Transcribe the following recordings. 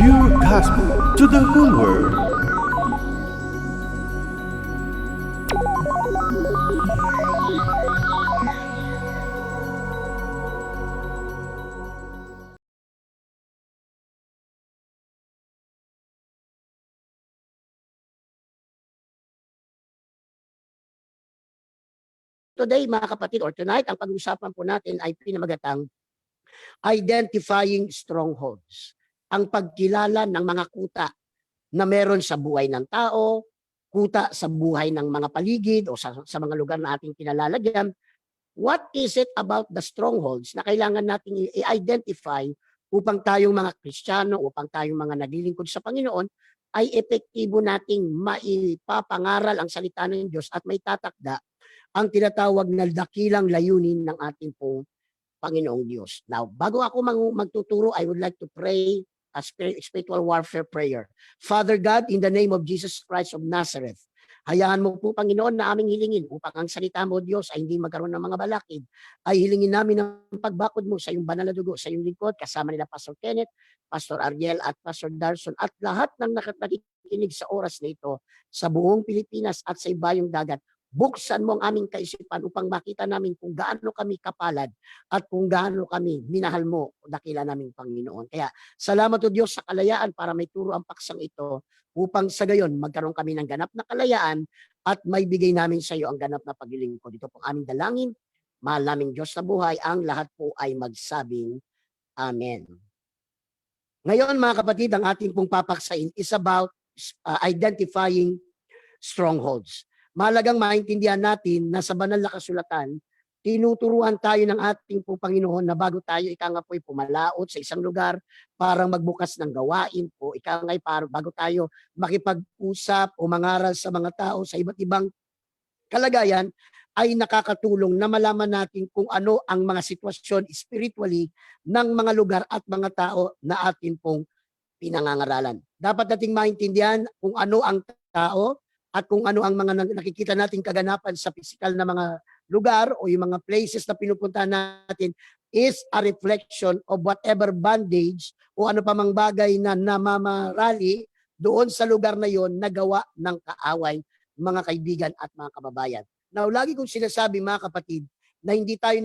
pure gospel to the whole world. Today, mga kapatid, or tonight, ang pag-uusapan po natin ay pinamagatang identifying strongholds. Ang pagkilala ng mga kuta na meron sa buhay ng tao, kuta sa buhay ng mga paligid o sa mga lugar na ating kinalalagyan. What is it about the strongholds na kailangan nating i-identify upang tayong mga Kristiyano, upang tayong mga naglilingkod sa Panginoon, ay epektibo nating maipapangaral ang salita ng Diyos at may tatakda ang tinatawag na dakilang layunin ng ating pong Panginoong Diyos. Now, bago ako magtuturo, I would like to pray a spiritual warfare prayer. Father God, in the name of Jesus Christ of Nazareth, hayaan mo po, Panginoon, na aming hilingin upang ang salita mo, Diyos, ay hindi magkaroon ng mga balakid. Ay hilingin namin ang pagbakod mo sa iyong banal na dugo, sa iyong lingkod, kasama nila Pastor Kenneth, Pastor Ariel, at Pastor Darson, at lahat ng nakikinig sa oras na ito sa buong Pilipinas at sa ibayong dagat. Buksan mo ang aming kaisipan upang makita namin kung gaano kami kapalad at kung gaano kami minahal mo, dakila naming Panginoon. Kaya salamat o Diyos sa kalayaan para may turo ang paksang ito upang sa gayon magkaroon kami ng ganap na kalayaan at may bigay namin sa iyo ang ganap na paglilingkod. Ito pong aming dalangin, mahal naming Diyos na buhay, ang lahat po ay magsabing Amen. Ngayon mga kapatid, ang ating pong papaksain is about identifying strongholds. Mahalagang maintindihan natin na sa banal na kasulatan, tinuturuan tayo ng ating po Panginoon na bago tayo po'y pumalaot sa isang lugar, parang magbukas ng gawain po, bago tayo makipag-usap o mangaral sa mga tao sa iba't ibang kalagayan, ay nakakatulong na malaman natin kung ano ang mga sitwasyon spiritually ng mga lugar at mga tao na atin pong pinangangaralan. Dapat nating maintindihan kung ano ang tao at kung ano ang mga nakikita nating kaganapan sa physical na mga lugar o yung mga places na pinupuntahan natin is a reflection of whatever bondage o ano pa mang bagay na namamarali doon sa lugar na yon na gawa ng kaaway, mga kaibigan at mga kababayan. Now, lagi kong sinasabi mga kapatid na hindi tayo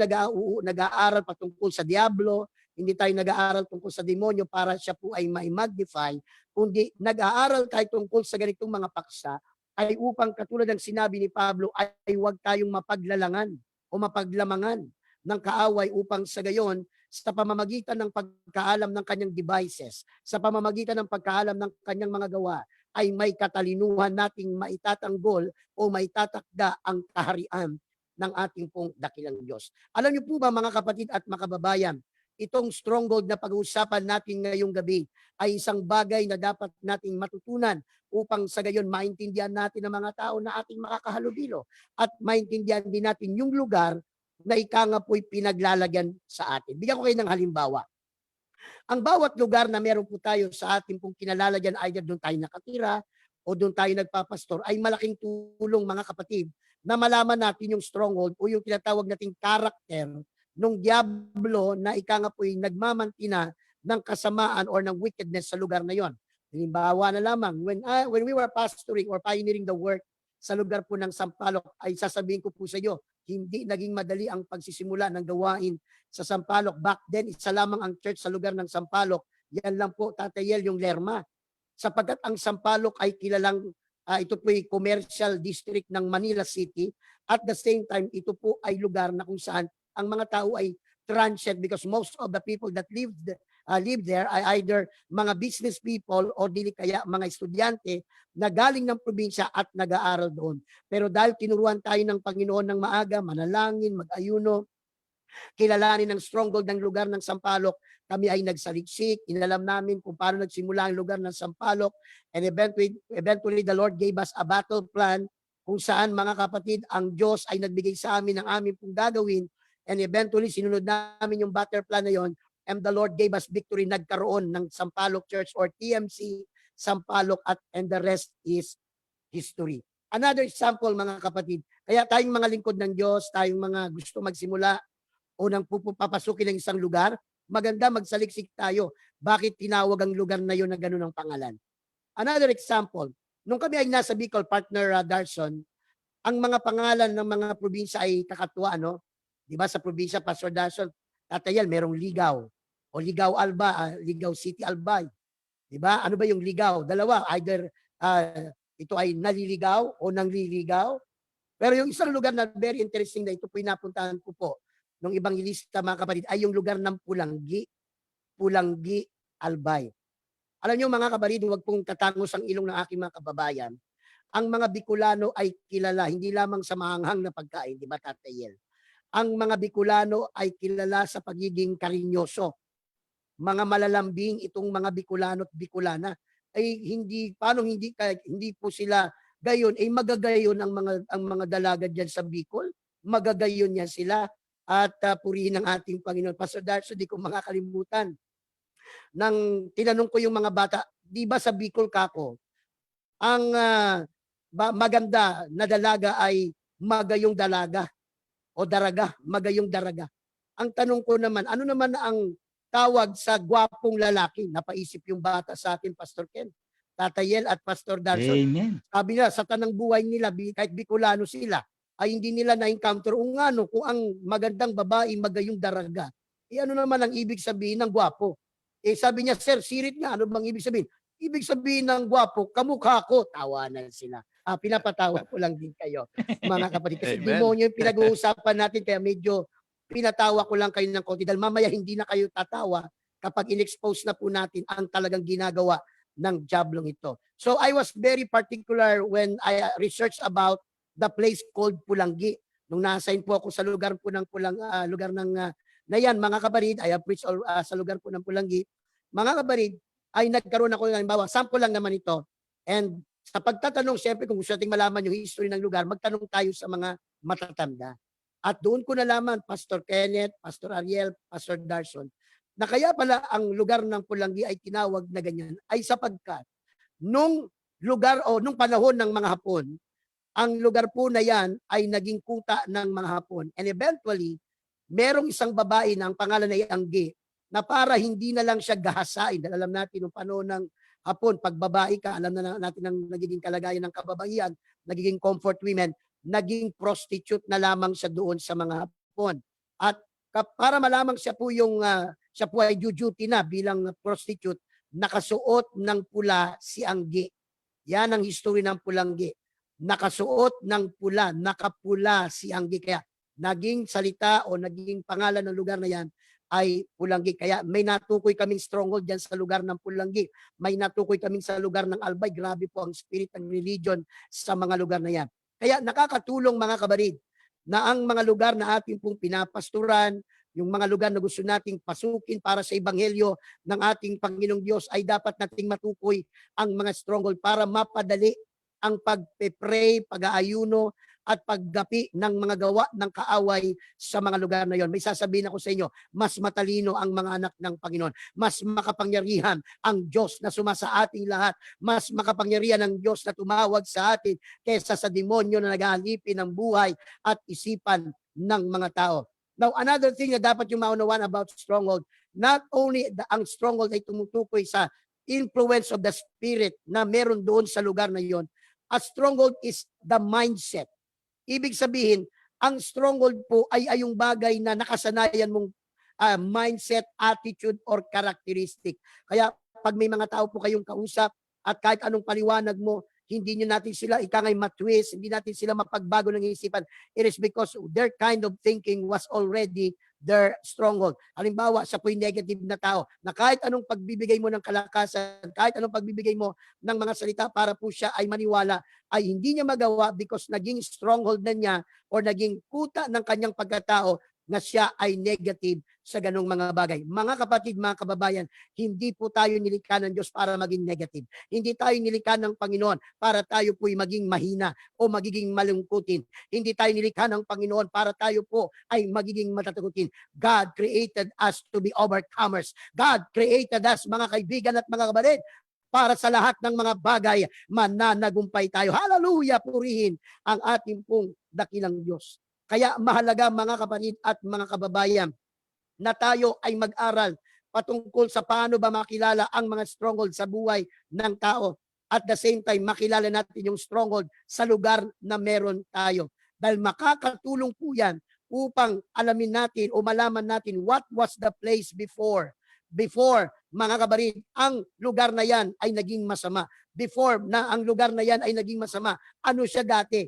nag-aaral patungkol sa diablo, hindi tayo nag-aaral tungkol sa demonyo para siya po ay ma-magnify, kundi nag-aaral tayo tungkol sa ganitong mga paksa ay upang katulad ng sinabi ni Pablo ay huwag tayong mapaglalangan o mapaglamangan ng kaaway upang sa gayon sa pamamagitan ng pagkaalam ng kanyang devices, sa pamamagitan ng pagkaalam ng kanyang mga gawa, ay may katalinuhan nating maitatanggol o maitatakda ang kaharian ng ating pong dakilang Diyos. Alam niyo po ba mga kapatid at mga kababayan, itong stronghold na pag-uusapan natin ngayong gabi ay isang bagay na dapat nating matutunan upang sa gayon maintindihan natin ang mga tao na ating makakahalubilo at maintindihan din natin yung lugar na po'y pinaglalagyan sa atin. Bigyan ko kayo ng halimbawa. Ang bawat lugar na meron po tayo sa ating pong kinalalagyan, either doon tayo nakatira o doon tayo nagpapastor, ay malaking tulong mga kapatid na malaman natin yung stronghold o yung tinatawag nating character nung diablo na po'y nagmamantina ng kasamaan or ng wickedness sa lugar na yon. Halimbawa na lamang, when we were pastoring or pioneering the work sa lugar po ng Sampaloc, ay sasabihin ko po sa iyo, hindi naging madali ang pagsisimula ng gawain sa Sampaloc. Back then, isa lamang ang church sa lugar ng Sampaloc. Yan lang po, Tatayel, yung Lerma. Sapagkat ang Sampaloc ay kilalang, ito po ay commercial district ng Manila City. At the same time, ito po ay lugar na kung saan ang mga tao ay transient because most of the people that live there ay either mga business people o dili kaya mga estudyante na galing ng probinsya at nag-aaral doon. Pero dahil tinuruan tayo ng Panginoon ng maaga, manalangin, mag-ayuno, kilalanin ng stronghold ng lugar ng Sampaloc, kami ay nagsaliksik, inalam namin kung paano nagsimula ang lugar ng Sampaloc, and eventually the Lord gave us a battle plan kung saan mga kapatid, ang Diyos ay nagbigay sa amin ng aming pong gagawin, and eventually sinunod namin yung battle plan na yon, and the Lord gave us victory. Nagkaroon ng Sampaloc Church or TMC Sampaloc and the rest is history. Another example mga kapatid, kaya tayong mga lingkod ng Diyos, tayong mga gusto magsimula o nang papasukin ng isang lugar, maganda magsaliksik tayo. bakit tinawag ang lugar na yun na ganun ang pangalan. Another example, nung kami ay nasa Bicol, partner Darson, ang mga pangalan ng mga probinsya ay kakatuwa, no? Di ba sa probinsya, Pastor Darson, Tatayal, merong Ligaw. O Ligaw Alba, Ligaw City Albay. Di ba? Ano ba yung ligaw? Dalawa, either ito ay naliligaw o nangliligaw. Pero yung isang lugar na very interesting na ito po napuntahan ko po nung ibang ilista mga kapatid ay yung lugar ng Pulanggi. Pulanggi Albay. Alam niyo mga kapatid, huwag pong tatangos ang ilong ng aking mga kababayan. Ang mga Bicolano ay kilala hindi lamang sa maanghang na pagkain, di ba Tatayel? Ang mga Bicolano ay kilala sa pagiging karinyoso. Mga malalambing itong mga Bicolano at Bicolana ay hindi po sila gayon ay magagayon ang mga dalaga diyan sa Bicol. Magagayon yan sila at purihin ng ating Panginoon. Pastor Darso, di ko makakalimutan nang tinanong ko yung mga bata, di ba sa Bicol kako, ang maganda na dalaga ay magayong dalaga o daraga, magayong daraga. Ang tanong ko naman, ano naman ang tawag sa gwapong lalaki? Napaisip yung bata sa akin, Pastor Ken, Tatayel at Pastor Darson. Amen. Sabi nila, sa tanang buhay nila, kahit Bicolano sila, ay hindi nila na-encounter kung ano, kung ang magandang babae, magayong daraga. Ano naman ang ibig sabihin ng gwapo? Sabi niya, sir, sirit nga, ano bang ibig sabihin? Ibig sabihin ng gwapo, kamukha ko. Tawanan sila. Pinapatawa ko lang din kayo, mga kapatid. Kasi demonyo yung pinag-uusapan natin, kaya medyo pinatawa ko lang kayo ng konti. Dahil mamaya hindi na kayo tatawa kapag in-expose na po natin ang talagang ginagawa ng diablong ito. So I was very particular when I researched about the place called Pulanggi. Nung na-assign po ako sa lugar po ng lugar ng na yan, mga kabarid, I have preached sa lugar po ng Pulanggi. Mga kabarid, ay nagkaroon ako ng halimbawa, sample lang naman ito. And sa pagtatanong, siyempre kung gusto nating malaman yung history ng lugar, magtanong tayo sa mga matatanda. At doon ko nalaman, Pastor Kenneth, Pastor Ariel, Pastor Darson, na kaya pala ang lugar ng Pulanggi ay tinawag na ganyan, ay sapagkat nung lugar o nung panahon ng mga Hapon, ang lugar po na yan ay naging kuta ng mga Hapon. And eventually, merong isang babae na ang pangalan ay Angge, na para hindi na lang siya gahasain. Dahil alam natin, nung panahon ng Hapon, pag babae ka, alam na natin ang nagiging kalagayan ng kababaihan, nagiging comfort women, naging prostitute na lamang siya doon sa mga Hapon. At para malamang siya po siya po ay duty na bilang prostitute, nakasuot ng pula si Angge. Yan ang history ng Pulanggi. Nakasuot ng pula, nakapula si Angge. Kaya naging salita o naging pangalan ng lugar na yan ay Pulanggi. Kaya may natukoy kaming stronghold dyan sa lugar ng Pulanggi. May natukoy kaming sa lugar ng Albay. Grabe po ang spirit ng religion sa mga lugar na yan. Kaya nakakatulong mga kabarid na ang mga lugar na ating pong pinapasturan, yung mga lugar na gusto nating pasukin para sa ebanghelyo ng ating Panginoong Diyos ay dapat nating matukoy ang mga stronghold para mapadali ang pagpe-pray, pag-aayuno at paggapi ng mga gawa ng kaaway sa mga lugar na yon. May sasabihin ako sa inyo, mas matalino ang mga anak ng Panginoon. Mas makapangyarihan ang Diyos na sumasa ating lahat. Mas makapangyarihan ang Diyos na tumawag sa atin kaysa sa demonyo na nag-aalipin ng buhay at isipan ng mga tao. Now, another thing na dapat yung maunawaan about stronghold, not only ang stronghold ay tumutukoy sa influence of the Spirit na meron doon sa lugar na yon. A stronghold is the mindset. Ibig sabihin, ang stronghold po ay yung bagay na nakasanayan mong mindset, attitude, or characteristic. Kaya pag may mga tao po kayong kausap at kahit anong paliwanag mo, hindi nyo natin sila ikangay matwist, hindi natin sila mapagbago ng isipan. It is because their kind of thinking was already their stronghold. Halimbawa, siya po yung negative na tao na kahit anong pagbibigay mo ng kalakasan, kahit anong pagbibigay mo ng mga salita para po siya ay maniwala, ay hindi niya magawa because naging stronghold na niya or naging kuta ng kanyang pagkatao na siya ay negative sa ganong mga bagay. Mga kapatid, mga kababayan, hindi po tayo nilikha ng Diyos para maging negative. Hindi tayo nilikha ng Panginoon para tayo po'y maging mahina o magiging malungkutin. Hindi tayo nilikha ng Panginoon para tayo po ay magiging matatakutin. God created us to be overcomers. God created us, mga kaibigan at mga kapatid, para sa lahat ng mga bagay, mananagumpay tayo. Hallelujah! Purihin ang ating pong dakilang Diyos. Kaya mahalaga mga kapatid at mga kababayan na tayo ay mag-aral patungkol sa paano ba makilala ang mga stronghold sa buhay ng tao. At the same time, makilala natin yung stronghold sa lugar na meron tayo. Dahil makakatulong po yan upang alamin natin o malaman natin what was the place before. Before, mga kabarid, ang lugar na yan ay naging masama. Before na ang lugar na yan ay naging masama, ano siya dati?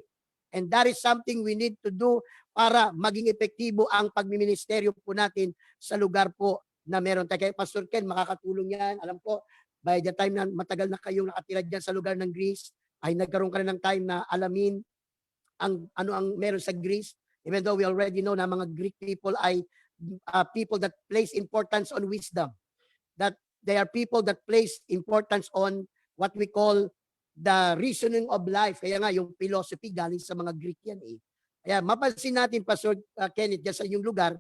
And that is something we need to do para maging epektibo ang pagmiministeryo po natin sa lugar po na meron tayo. Kaya Pastor Ken, makakatulong yan. Alam ko, by the time na matagal na kayong nakatira dyan sa lugar ng Greece, ay nagkaroon ka na ng time na alamin ang ano ang meron sa Greece. Even though we already know na mga Greek people ay people that place importance on wisdom. That they are people that place importance on what we call the reasoning of life. Kaya nga yung philosophy galing sa mga Greek yan eh. Kaya mapansin natin, Pastor Kenneth, dyan sa inyong lugar,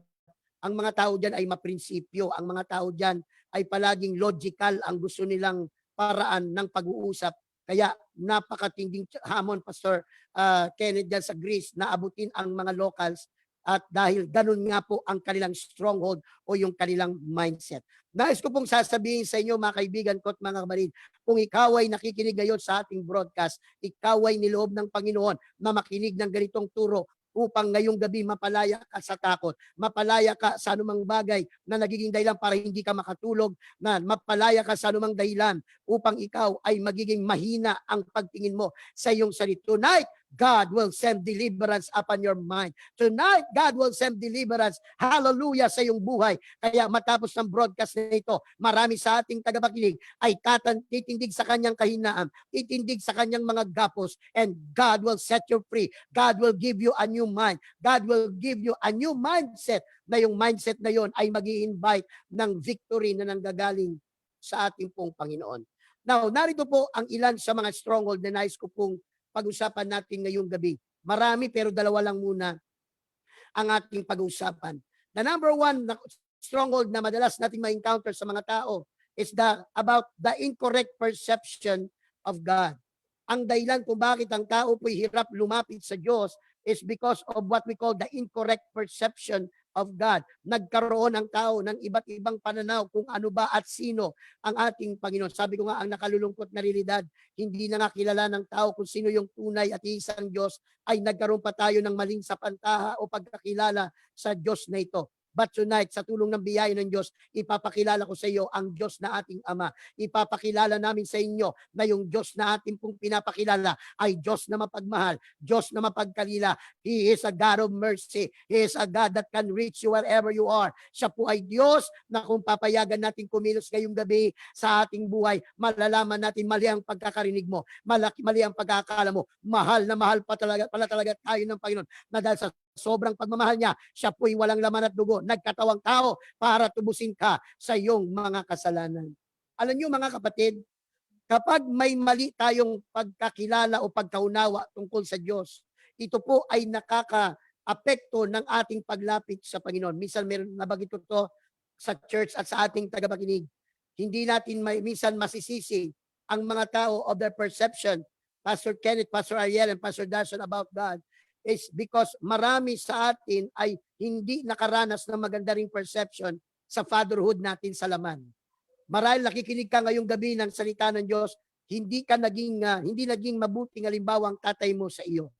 ang mga tao dyan ay maprinsipyo. Ang mga tao dyan ay palaging logical ang gusto nilang paraan ng pag-uusap. Kaya napakatinding hamon, Pastor Kenneth, dyan sa Greece na abutin ang mga locals at dahil ganun nga po ang kanilang stronghold o yung kanilang mindset. Nais ko pong sasabihin sa inyo, mga kaibigan ko at mga kabarid, kung ikaw ay nakikinig ngayon sa ating broadcast, ikaw ay niloob ng Panginoon na makinig ng ganitong turo upang ngayong gabi mapalaya ka sa takot, mapalaya ka sa anumang bagay na nagiging dahilan para hindi ka makatulog, na mapalaya ka sa anumang dahilan upang ikaw ay magiging mahina ang pagtingin mo sa iyong sarili. Tonight, God will send deliverance upon your mind. Tonight, God will send deliverance, hallelujah, sa iyong buhay. Kaya matapos ng broadcast na ito, marami sa ating tagapakinig ay titindig sa kanyang kahinaan, titindig sa kanyang mga gapos, and God will set you free. God will give you a new mind. God will give you a new mindset, na yung mindset na yon ay mag-i-invite ng victory na nanggagaling sa ating pong Panginoon. Now, narito po ang ilan sa mga stronghold na nais ko pong pag-usapan natin ngayong gabi. Marami pero dalawa lang muna ang ating pag-usapan. The number one na stronghold na madalas nating ma-encounter sa mga tao is about the incorrect perception of God. Ang dahilan kung bakit ang tao po'y hirap lumapit sa Diyos is because of what we call the incorrect perception of God. Nagkaroon ang tao ng iba't ibang pananaw kung ano ba at sino ang ating Panginoon. Sabi ko nga, ang nakalulungkot na realidad, hindi na nga kilala ng tao kung sino yung tunay at isang Diyos, ay nagkaroon pa tayo ng maling sapantaha o pagkakilala sa Diyos na ito. But tonight, sa tulong ng biyaya ng Diyos, ipapakilala ko sa iyo ang Diyos na ating Ama. Ipapakilala namin sa inyo na yung Diyos na ating pong pinapakilala ay Diyos na mapagmahal, Diyos na mapagkalila. He is a God of mercy. He is a God that can reach you wherever you are. Siya po ay Diyos na kung papayagan natin kumilos ngayong gabi sa ating buhay, malalaman natin mali ang pagkakarinig mo, mali ang pagkakala mo. Mahal na mahal pala talaga tayo ng Panginoon, na dahil sa sobrang pagmamahal niya, siya po'y walang laman at dugo, nagkatawang tao para tubusin ka sa iyong mga kasalanan. Alam niyo mga kapatid, kapag may mali tayong pagkakilala o pagkaunawa tungkol sa Diyos, ito po ay nakaka-apekto ng ating paglapit sa Panginoon. Minsan meron nabagito to sa church at sa ating tagapakinig. Hindi natin minsan masisisi ang mga tao of their perception, Pastor Kenneth, Pastor Ariel, and Pastor Darson, about God, is because marami sa atin ay hindi nakaranas ng maganda ring perception sa fatherhood natin sa laman. Marahil nakikinig ka ngayong gabi ng salita ng Diyos, hindi naging mabuting halimbawa ang tatay mo sa iyo.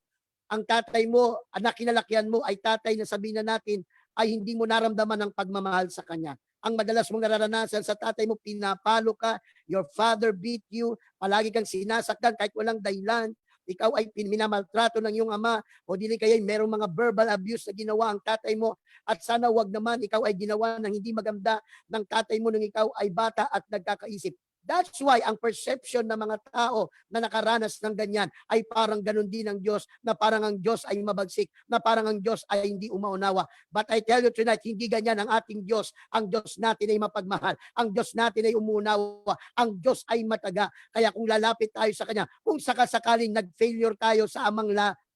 Ang tatay mo, anak kinalakihan mo, ay tatay na sabihin na natin ay hindi mo naramdaman ang pagmamahal sa kanya. Ang madalas mong nararanasan sa tatay mo, pinapalo ka, your father beat you, palagi kang sinasaktan kahit walang dahilan. Ikaw ay minamaltrato ng iyong ama, o dili kaya merong mga verbal abuse na ginawa ang tatay mo, at sana wag naman ikaw ay ginawa ng hindi maganda ng tatay mo nung ikaw ay bata at nagkakaisip. That's why ang perception ng mga tao na nakaranas ng ganyan ay parang ganun din ang Diyos, na parang ang Diyos ay mabagsik, na parang ang Diyos ay hindi umaunawa. But I tell you tonight, hindi ganyan ang ating Diyos. Ang Diyos natin ay mapagmahal. Ang Diyos natin ay umuunawa. Ang Diyos ay mataga. Kaya kung lalapit tayo sa Kanya, kung sakasakaling nag-failure tayo sa amang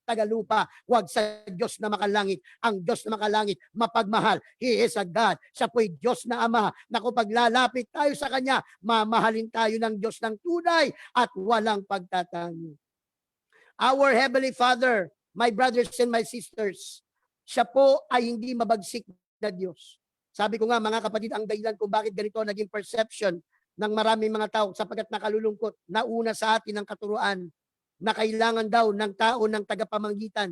tagalupa, wag sa Diyos na makalangit. Ang Diyos na makalangit, mapagmahal. He is a God. Siya po'y Diyos na Ama, na kung paglalapit tayo sa Kanya, mamahalin tayo ng Diyos ng tunay at walang pagtatangi. Our Heavenly Father, my brothers and my sisters, siya po ay hindi mabagsik na Diyos. Sabi ko nga mga kapatid, ang dahilan kung bakit ganito naging perception ng maraming mga tao sapagkat nakalulungkot, nauna sa atin ang katuruan na kailangan daw ng tao ng tagapamagitan.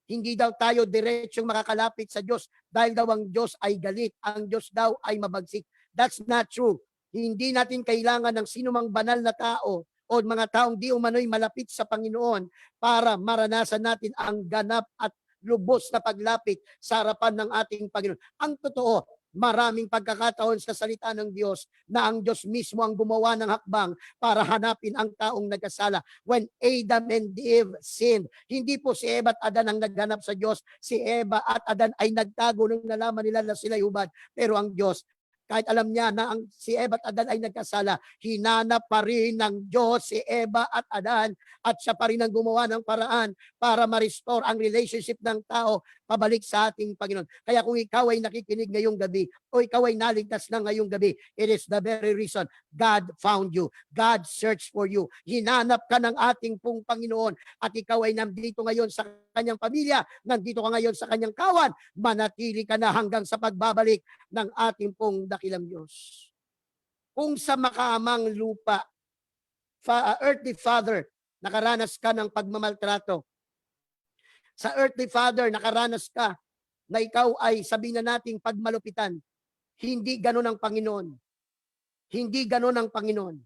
Hindi daw tayo diretsyong makakalapit sa Diyos dahil daw ang Diyos ay galit, ang Diyos daw ay mabagsik. That's not true. Hindi natin kailangan ng sinumang banal na tao o mga taong di umano'y malapit sa Panginoon para maranasan natin ang ganap at lubos na paglapit sa harapan ng ating Panginoon. Ang totoo, maraming pagkakataon sa salita ng Diyos na ang Diyos mismo ang gumawa ng hakbang para hanapin ang taong nagkasala. When Adam and Eve sinned, hindi po si Eva at Adan ang naghanap sa Diyos. Si Eva at Adan ay nagtago nung nalaman nila na sila'y hubad. Pero ang Diyos, kahit alam niya na si Eva at Adan ay nagkasala, hinanap pa rin ng Diyos si Eva at Adan at siya pa rin ang gumawa ng paraan para ma-restore ang relationship ng tao pabalik sa ating Panginoon. Kaya kung ikaw ay nakikinig ngayong gabi o ikaw ay naligtas na ngayong gabi, it is the very reason God found you. God searched for you. Hinanap ka ng ating pong Panginoon at ikaw ay nandito ngayon sa kanyang pamilya, nandito ka ngayon sa kanyang kawan, manatili ka na hanggang sa pagbabalik ng ating pong dakilang Diyos. Kung sa makaamang lupa, earthly father, nakaranas ka ng pagmamaltrato. Sa earthly father, nakaranas ka na ikaw ay sabihin na nating pagmalupitan. Hindi ganon ang Panginoon. Hindi ganon ang Panginoon.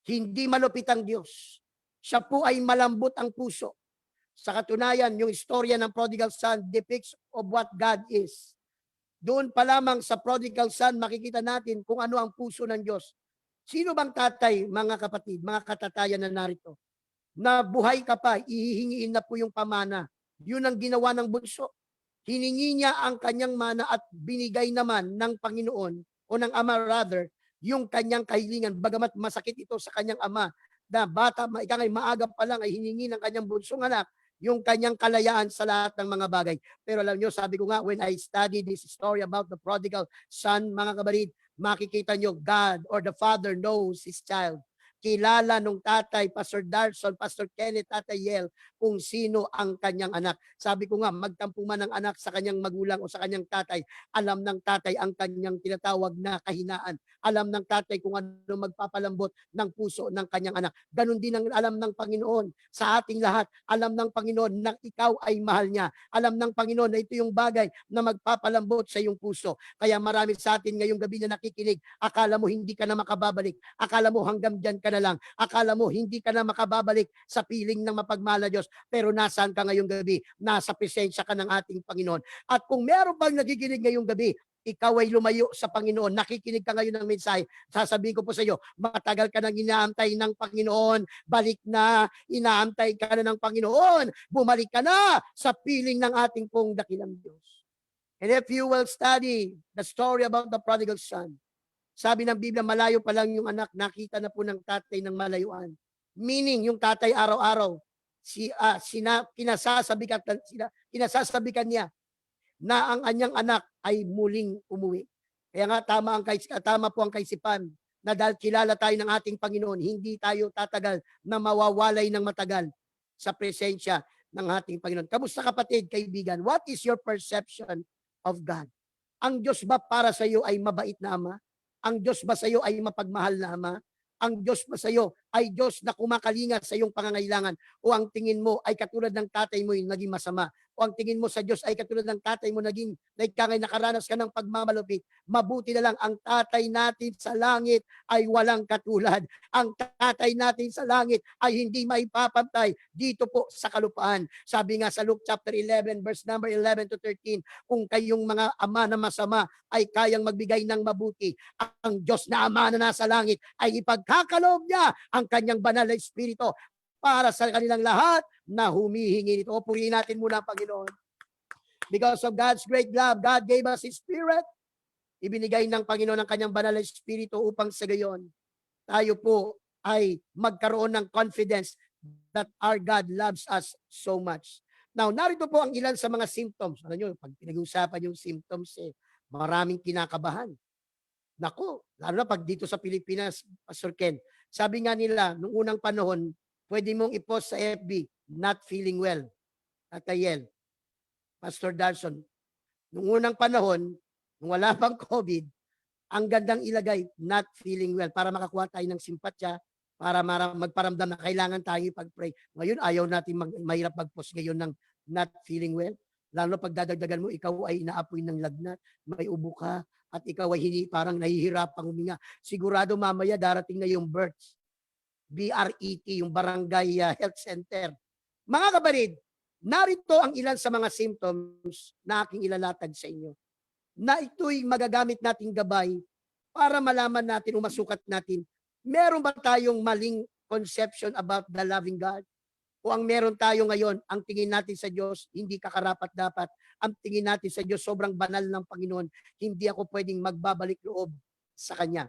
Hindi malupit ang Diyos. Siya po ay malambot ang puso. Sa katunayan, yung istorya ng prodigal son depicts of what God is. Doon pa lamang sa prodigal son, makikita natin kung ano ang puso ng Diyos. Sino bang tatay, mga kapatid, mga katatayan na narito? Na buhay ka pa, ihihingiin na po yung pamana. Yun ang ginawa ng bunso. Hiningi niya ang kanyang mana at binigay naman ng Panginoon o ng Ama rather, yung kanyang kahilingan. Bagamat masakit ito sa kanyang ama, na bata, ikangay maaga pa lang ay hiningi ng kanyang bunsong anak yung kanyang kalayaan sa lahat ng mga bagay. Pero alam nyo, sabi ko nga, when I study this story about the prodigal son, mga kabarid, makikita nyo, God or the Father knows His child. Kilala nung tatay, Pastor Darson, Pastor Kenneth, Tatay Yel, kung sino ang kanyang anak. Sabi ko nga, magtampo man ang anak sa kanyang magulang o sa kanyang tatay, alam ng tatay ang kanyang tinatawag na kahinaan. Alam ng tatay kung ano magpapalambot ng puso ng kanyang anak. Ganon din ang alam ng Panginoon sa ating lahat. Alam ng Panginoon na ikaw ay mahal niya. Alam ng Panginoon na ito yung bagay na magpapalambot sa iyong puso. Kaya marami sa atin ngayong gabi na nakikinig, akala mo hindi ka na makababalik. Akala mo hanggang dyan ka na lang. Akala mo hindi ka na makababalik sa piling ng mapagmahal na Diyos. Pero nasaan ka ngayong gabi? Nasa presensya ka ng ating Panginoon. At kung meron bang nakikinig ngayong gabi, ikaw ay lumayo sa Panginoon, nakikinig ka ngayon ng mensahe, sasabihin ko po sa iyo, matagal ka nang inaantay ng Panginoon, balik na, inaantay ka na ng Panginoon, bumalik ka na sa piling ng ating pong dakilang Diyos. And if you will study the story about the prodigal son, sabi ng Biblia, malayo pa lang yung anak, nakita na po ng tatay ng malayuan. Meaning, yung tatay araw-araw, kinasasabikan niya na ang anyang anak ay muling umuwi. Kaya nga tama po ang kaisipan na dahil kilala tayo ng ating Panginoon, hindi tayo tatagal na mawawalay ng matagal sa presensya ng ating Panginoon. Kamusta kapatid, kaibigan? What is your perception of God? Ang Diyos ba para sa iyo ay mabait na Ama? Ang Diyos ba sa iyo ay mapagmahal na Ama? Ang Diyos ba sa iyo ay Diyos na kumakalinga sa iyong pangangailangan? O ang tingin mo ay katulad ng tatay mo yung naging masama? O ang tingin mo sa Diyos ay katulad ng tatay mo naging nakaranas ka ng pagmamalupit? Mabuti na lang ang tatay natin sa langit ay walang katulad. Ang tatay natin sa langit ay hindi maipapantay dito po sa kalupaan. Sabi nga sa Luke chapter 11 verse number 11 to 13, kung kayong mga ama na masama ay kayang magbigay ng mabuti, ang Diyos na Ama na nasa langit ay ipagkakaloob niya ang kanyang banal na Espiritu para sa kanilang lahat na humihingi nito. O purihin natin muna ang Panginoon. Because of God's great love, God gave us His Spirit. Ibinigay ng Panginoon ang kanyang banal na Espiritu upang sa gayon, tayo po ay magkaroon ng confidence that our God loves us so much. Now, narito po ang ilan sa mga symptoms. Alam nyo, pag pinag-uusapan yung symptoms, maraming kinakabahan. Naku, lalo na pag dito sa Pilipinas, Pastor Ken, sabi nga nila, nung unang panahon, pwede mong i-post sa FB, not feeling well. Tatay Yel, Pastor Darson, nung unang panahon, Nung wala pang COVID, ang gandang ilagay, not feeling well, para makakuha tayo ng simpatya, para magparamdam na kailangan tayo ipag-pray. Ngayon, ayaw natin mahirap mag-post ngayon ng not feeling well. Lalo pag dadagdagan mo, ikaw ay inaapoy ng lagnat, may ubo ka, at ikaw ay parang nahihirapang huminga. Sigurado mamaya darating na yung BRET, yung Barangay Health Center. Mga kabarid, narito ang ilan sa mga symptoms na aking ilalatag sa inyo, na ito'y magagamit nating gabay para malaman natin o masukat natin, meron ba tayong maling conception about the loving God? O ang meron tayo ngayon, ang tingin natin sa Diyos, hindi kakarapat-dapat. Ang tingin natin sa Diyos, sobrang banal ng Panginoon. Hindi ako pwedeng magbabalik loob sa Kanya.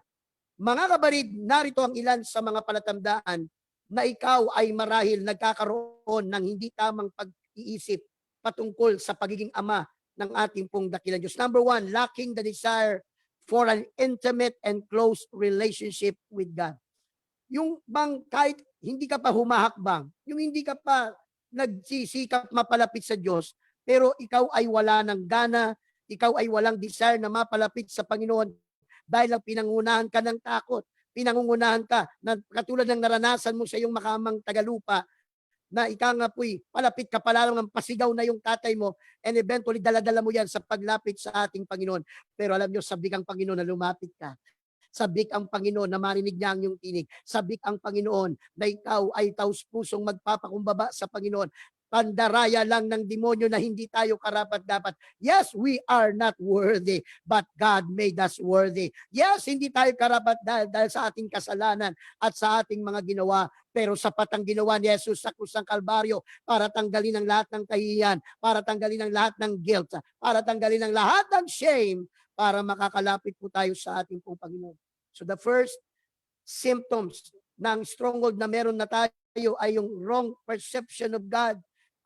Mga kabarid, narito ang ilan sa mga palatandaan na ikaw ay marahil nagkakaroon ng hindi tamang pag-iisip patungkol sa pagiging ama ng ating pong dakilang Diyos. Number 1, lacking the desire for an intimate and close relationship with God. Yung bang kahit hindi ka pa humahakbang, yung hindi ka pa nagsisikap mapalapit sa Diyos, pero ikaw ay wala ng gana, ikaw ay walang desire na mapalapit sa Panginoon dahil lang pinangunahan ka ng takot, pinangungunahan ka, na katulad ng naranasan mo sa iyong makamang tagalupa, na ika nga po'y palapit ka pala ng pasigaw na yung tatay mo, and eventually daladala mo yan sa paglapit sa ating Panginoon. Pero alam nyo, sabik ang Panginoon na lumapit ka. Sabik ang Panginoon na marinig niya ang iyong tinig. Sabik ang Panginoon na ikaw ay taus-pusong magpapakumbaba sa Panginoon. Pandaraya lang ng demonyo na hindi tayo karapat-dapat. Yes, we are not worthy, but God made us worthy. Yes, hindi tayo karapat dahil sa ating kasalanan at sa ating mga ginawa. Pero sapat ang ginawa ni Jesus sa krus ng Kalbaryo para tanggalin ang lahat ng kahihiyan, para tanggalin ang lahat ng guilt, para tanggalin ang lahat ng shame, para makakalapit po tayo sa ating pong Panginoon. So the first symptoms ng stronghold na meron na tayo ay yung wrong perception of God.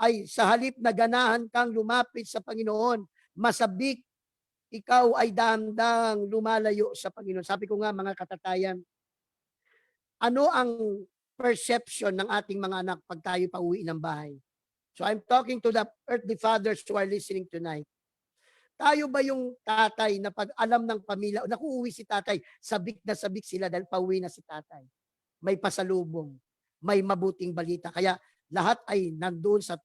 Ay sa halip na ganahan kang lumapit sa Panginoon, masabik, ikaw ay dahan-dahang lumalayo sa Panginoon. Sabi ko nga mga katatayan, ano ang perception ng ating mga anak pag tayo pauwi ng bahay? So I'm talking to the earthly fathers who are listening tonight. Tayo ba yung tatay na pag alam ng pamilya, naku, uwi si tatay, sabik na sabik sila dahil pauwi na si tatay. May pasalubong, may mabuting balita. Kaya lahat ay nandoon sa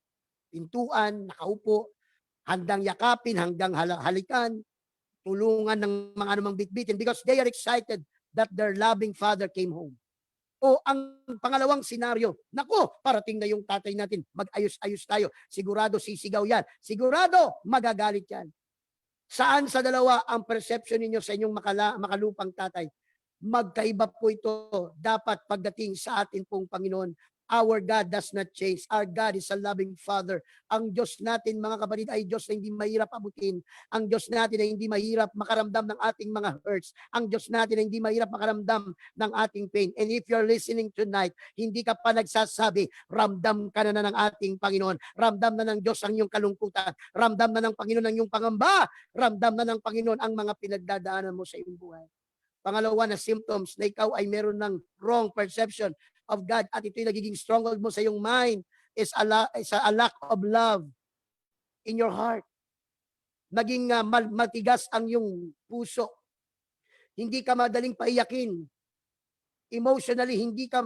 pintuan, nakaupo, handang yakapin, hanggang halikan, tulungan ng mga anumang bitbitin because they are excited that their loving father came home. O ang pangalawang senaryo, nako, parating na yung tatay natin, mag-ayos-ayos tayo, sigurado sisigaw yan, sigurado magagalit yan. Saan sa dalawa ang perception ninyo sa inyong makalupang tatay? Magkaiba po ito. Dapat pagdating sa atin pong Panginoon, our God does not change. Our God is a loving Father. Ang Diyos natin, mga kapatid, ay Diyos na hindi mahirap abutin. Ang Diyos natin ay hindi mahirap makaramdam ng ating mga hurts. Ang Diyos natin ay hindi mahirap makaramdam ng ating pain. And if you're listening tonight, hindi ka pa nagsasabi, ramdam ka na ng ating Panginoon. Ramdam na ng Diyos ang iyong kalungkutan. Ramdam na ng Panginoon ang iyong pangamba. Ramdam na ng Panginoon ang mga pinagdadaanan mo sa iyong buhay. Pangalawa na symptoms na ikaw ay meron ng wrong perception of God at ito'y nagiging stronghold mo sa iyong mind is a lack of love in your heart. Naging matigas ang iyong puso. Hindi ka madaling paiyakin. Emotionally, hindi ka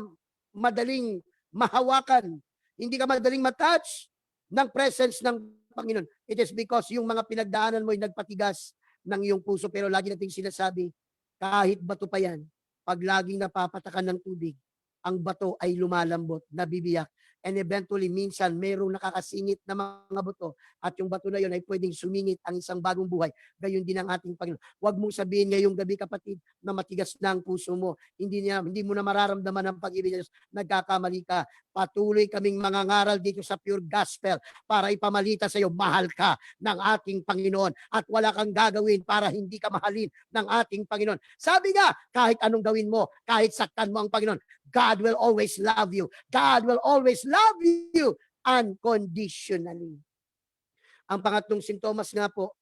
madaling mahawakan. Hindi ka madaling matouch ng presence ng Panginoon. It is because yung mga pinagdaanan mo ay nagpatigas ng iyong puso. Pero lagi nating sinasabi, kahit bato pa yan, pag laging napapatakan ng tubig, ang bato ay lumalambot, nabibiyak. And eventually, minsan, mayroong nakakasingit na mga bato at yung bato na yun ay pwedeng sumingit ang isang bagong buhay. Gayon din ang ating Panginoon. Huwag mong sabihin ngayong gabi, kapatid, na matigas na ang puso mo. Hindi mo na mararamdaman ang pag-ibig ng Diyos. Nagkakamali ka. Patuloy kaming mangangaral dito sa Pure Gospel para ipamalita sa iyo, mahal ka ng ating Panginoon at wala kang gagawin para hindi ka mahalin ng ating Panginoon. Sabi nga, kahit anong gawin mo, kahit saktan mo ang Panginoon, God will always love you. God will always love you unconditionally. Ang pangatlong sintomas nga po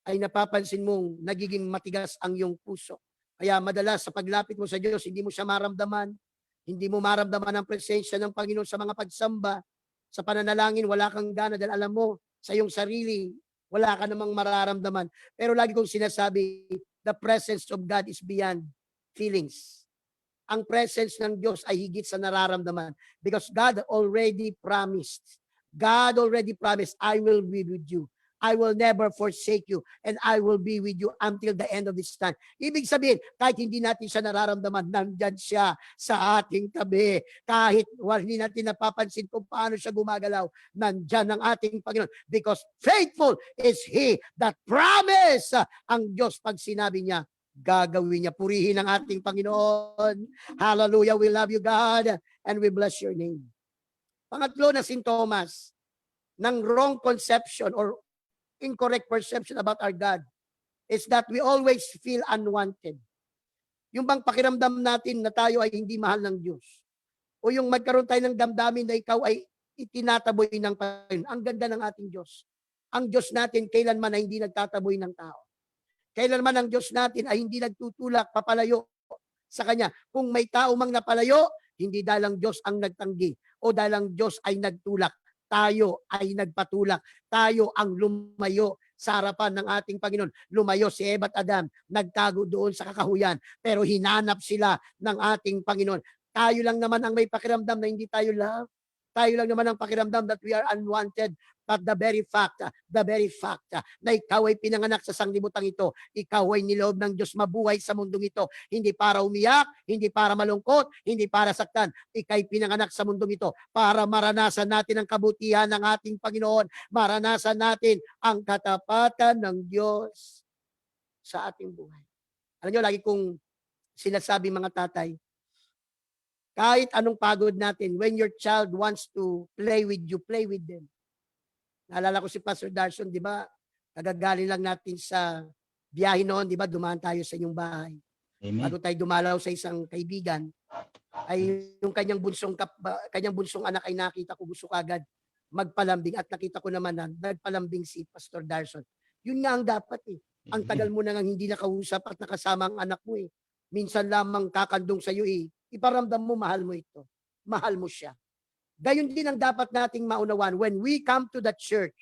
ay napapansin mong nagiging matigas ang iyong puso. Kaya madalas sa paglapit mo sa Diyos, hindi mo siya maramdaman. Hindi mo maramdaman ang presensya ng Panginoon sa mga pagsamba. Sa pananalangin, wala kang gana dahil alam mo sa iyong sarili, wala ka namang mararamdaman. Pero lagi kong sinasabi, the presence of God is beyond feelings. Ang presence ng Diyos ay higit sa nararamdaman because God already promised. God already promised, I will be with you. I will never forsake you and I will be with you until the end of this time. Ibig sabihin, kahit hindi natin siya nararamdaman, nandyan siya sa ating tabi. Kahit hindi natin napapansin kung paano siya gumagalaw, nandyan ang ating Panginoon. Because faithful is He that promise. Ang Diyos pag sinabi niya, gagawin niya. Purihin ang ating Panginoon. Hallelujah. We love you, God, and we bless your name. Pangatlo na sintomas ng wrong conception or incorrect perception about our God is that we always feel unwanted. Yung bang pakiramdam natin na tayo ay hindi mahal ng Diyos. O yung magkaroon tayo ng damdamin na ikaw ay itinataboy ng Panginoon. Ang ganda ng ating Diyos. Ang Diyos natin kailanman ay hindi nagtataboy ng tao. Kailanman ang Diyos natin ay hindi nagtutulak papalayo sa Kanya. Kung may tao mang napalayo, hindi dahil ang Diyos ang nagtanggi o dahil ang Diyos ay nagtulak. Tayo ay nagpatulak. Tayo ang lumayo sa harapan ng ating Panginoon. Lumayo si Eva at Adam, nagtago doon sa kakahuyan, pero hinanap sila ng ating Panginoon. Tayo lang naman ang may pakiramdam na hindi tayo love. Tayo lang naman ang pakiramdam that we are unwanted. But the very fact na ikaw ay pinanganak sa sanglibutang ito, ikaw ay niloob ng Diyos mabuhay sa mundong ito. Hindi para umiyak, hindi para malungkot, hindi para saktan. Ika'y pinanganak sa mundong ito para maranasan natin ang kabutihan ng ating Panginoon. Maranasan natin ang katapatan ng Diyos sa ating buhay. Alam niyo, lagi kong sinasabi mga tatay, kahit anong pagod natin, when your child wants to play with you, play with them. Naalala ko si Pastor Darson, di ba? Kagagaling lang natin sa biyahe noon, di ba? Dumaan tayo sa inyong bahay. Amen. Bago tayo dumalaw sa isang kaibigan, ay yung kanyang bunsong anak ay nakita ko gusto kagad magpalambing at nakita ko naman na nagpalambing si Pastor Darson. Yun nga ang dapat eh. Ang tagal mo nang hindi nakausap at nakasama ang anak mo eh. Minsan lamang kakandong sa iyo eh. Iparamdam mo, mahal mo ito. Mahal mo siya. Gayon din ang dapat nating maunawan when we come to the church,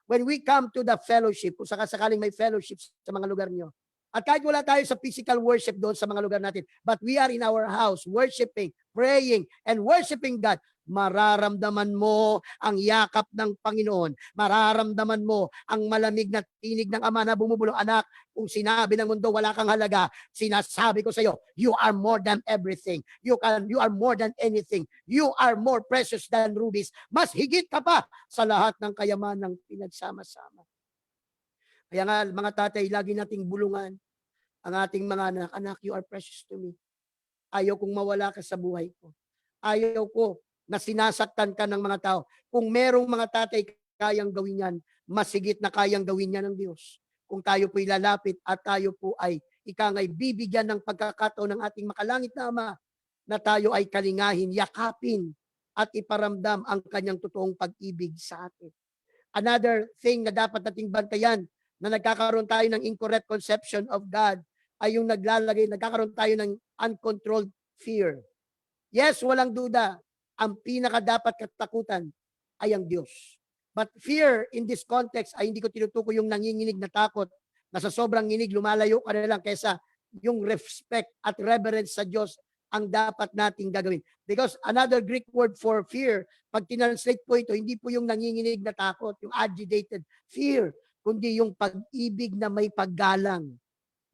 when we come to the fellowship, kung sakasakaling may fellowship sa mga lugar nyo. At kahit wala tayo sa physical worship doon sa mga lugar natin, but we are in our house, worshiping, praying, and worshiping God, mararamdaman mo ang yakap ng Panginoon. Mararamdaman mo ang malamig na tinig ng Ama na bumubulong, anak, kung sinabi ng mundo wala kang halaga, sinasabi ko sa iyo, you are more than everything. You are more than anything. You are more precious than rubies. Mas higit ka pa sa lahat ng kayamanang pinagsama-sama. Kaya nga, mga tatay, lagi nating bulungan ang ating mga anak. Anak, you are precious to me. Ayaw kong mawala ka sa buhay ko. Ayaw ko na sinasaktan ka ng mga tao. Kung merong mga tatay kayang gawin yan, masigit na kayang gawin yan ng Diyos. Kung tayo po'y lalapit at tayo po ay ikangay bibigyan ng pagkakataon ng ating makalangit na Ama na tayo ay kalingahin, yakapin at iparamdam ang kanyang totoong pag-ibig sa atin. Another thing na dapat nating bantayan na nagkakaroon tayo ng incorrect conception of God ay yung nagkakaroon tayo ng uncontrolled fear. Yes, walang duda, ang pinakadapat katakutan ay ang Diyos. But fear in this context ay hindi ko tinutukoy yung nanginginig na takot na sa sobrang nginig lumalayo ka na lang kaysa yung respect at reverence sa Diyos ang dapat nating gagawin. Because another Greek word for fear, pag tinranslate po ito, hindi po yung nanginginig na takot, yung agitated fear, kundi yung pag-ibig na may paggalang.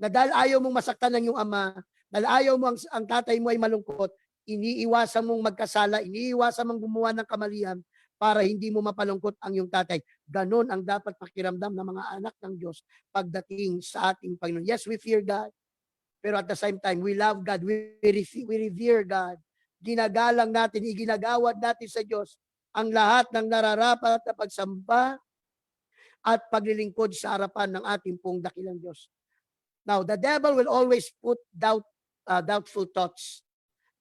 Na dahil ayaw mong masaktan ng iyong ama, dahil ayaw mo ang tatay mo ay malungkot, iniiwasan mong magkasala, iniiwasan mong gumawa ng kamalian para hindi mo mapalungkot ang iyong tatay. Ganon ang dapat pakiramdam ng mga anak ng Diyos pagdating sa ating Panginoon. Yes, we fear God, pero at the same time, we love God, we revere God. Ginagalang natin, iginagawad natin sa Diyos ang lahat ng nararapat na pagsamba at paglilingkod sa harapan ng ating pong dakilang Diyos. Now, the devil will always put doubtful thoughts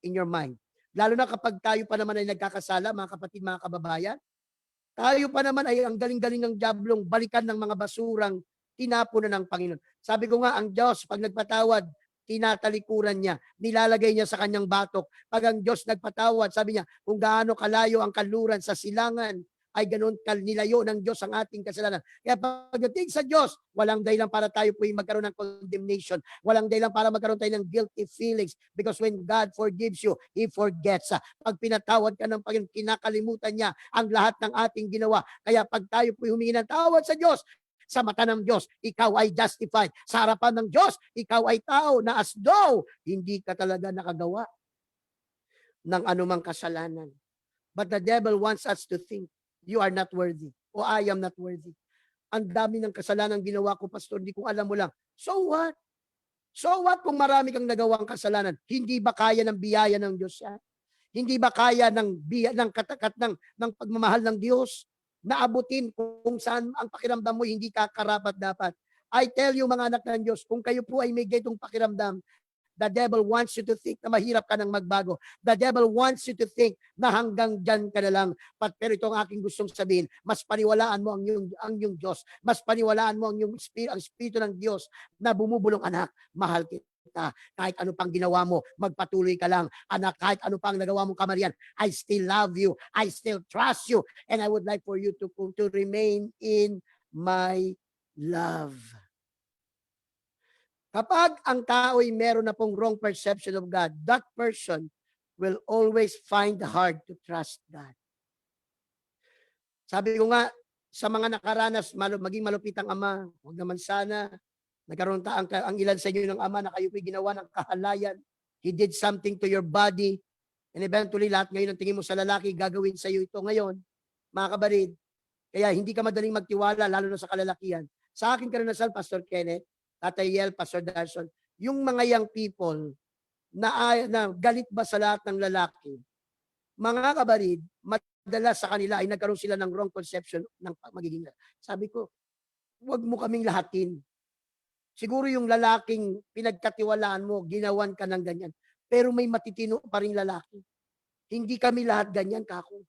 in your mind. Lalo na kapag tayo pa naman ay nagkakasala, mga kapatid, mga kababayan, tayo pa naman ay ang galing-galing ng diablong balikan ng mga basurang tinapon na ng Panginoon. Sabi ko nga, ang Diyos, pag nagpatawad, tinatalikuran niya, nilalagay niya sa kanyang batok. Pag ang Diyos nagpatawad, sabi niya, kung gaano kalayo ang kanluran sa silangan, ay ganun nilayo ng Diyos ang ating kasalanan. Kaya pagdating sa Diyos, walang dahilan para tayo po magkaroon ng condemnation. Walang dahilan para magkaroon tayo ng guilty feelings. Because when God forgives you, He forgets. Pag pinatawad ka ng Panginoon, kinakalimutan niya ang lahat ng ating ginawa. Kaya pag tayo po humingi ng tawad sa Diyos, sa mata ng Diyos, ikaw ay justified. Sa harapan ng Diyos, ikaw ay tao na as though hindi ka talaga nakagawa ng anumang kasalanan. But the devil wants us to think, you are not worthy, o I am not worthy. Ang dami ng kasalanan ginawa ko, pastor, hindi ko alam mo lang. So what? So what kung marami kang nagawang kasalanan? Hindi ba kaya ng biyaya ng Diyos yan? Hindi ba kaya ng katakat ng pagmamahal ng Diyos na abutin kung saan ang pakiramdam mo hindi ka karapat-dapat? I tell you mga anak ng Diyos, kung kayo po ay may ganitong pakiramdam, the devil wants you to think na mahirap ka nang magbago. The devil wants you to think na hanggang dyan ka na lang. Pero ito ang aking gustong sabihin, mas paniwalaan mo ang iyong Diyos. Mas paniwalaan mo ang Espiritu ng Diyos na bumubulong, anak, mahal kita. Kahit ano pang ginawa mo, magpatuloy ka lang. Anak, kahit ano pang nagawa mong kamalian, I still love you. I still trust you. And I would like for you to remain in my love. Kapag ang tao ay meron na pong wrong perception of God, that person will always find it hard to trust God. Sabi ko nga, sa mga nakaranas, maging malupitang ama, huwag naman sana, nagkaroon ang ilan sa inyo ng ama na kayo po'y ginawa ng kahalayan. He did something to your body. And eventually, lahat ngayon ang tingin mo sa lalaki, gagawin sa iyo ito ngayon. Mga kabarid, kaya hindi ka madaling magtiwala, lalo na sa kalalakihan. Sa aking karanasan, Pastor Kenneth, Tatay Yel, Pastor Darson, yung mga young people na galit ba sa lahat ng lalaki, mga kabarid, madalas sa kanila ay nagkaroon sila ng wrong conception ng magiging. Sabi ko, huwag mo kaming lahatin. Siguro yung lalaking pinagkatiwalaan mo, ginawan ka ng ganyan. Pero may matitino pa rin lalaki. Hindi kami lahat ganyan, kako.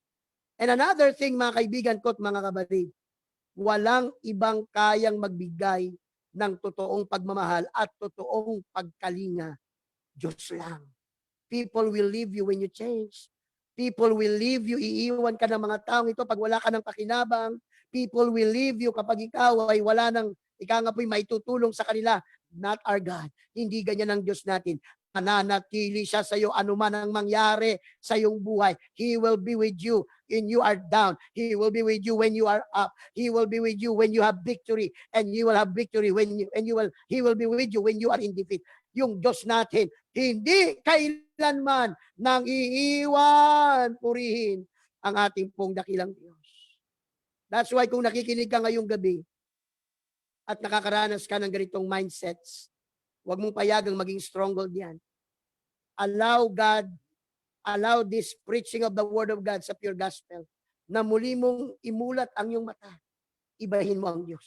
And another thing, mga kaibigan ko at mga kabarid, walang ibang kayang magbigay ng totoong pagmamahal at totoong pagkalinga. Diyos lang. People will leave you when you change. People will leave you, iiwan ka ng mga taong ito pag wala ka ng pakinabang. People will leave you kapag ikaw ay wala ng, ikaw nga po'y maitutulong sa kanila. Not our God. Hindi ganyan ang Diyos natin. Mananatili siya sa iyo anuman ang mangyari sa iyong buhay. He will be with you when you are down. He will be with you when you are up. He will be with you when you have victory. And you will have victory He will be with you when you are in defeat. Yung Diyos natin, hindi kailanman nang iiwan, purihin ang ating pong dakilang Diyos. That's why kung nakikinig ka ngayong gabi at nakakaranas ka ng ganitong mindsets, huwag mong payagang maging stronghold yan. Allow this preaching of the Word of God sa pure gospel na muli mong imulat ang iyong mata. Ibahin mo ang Diyos.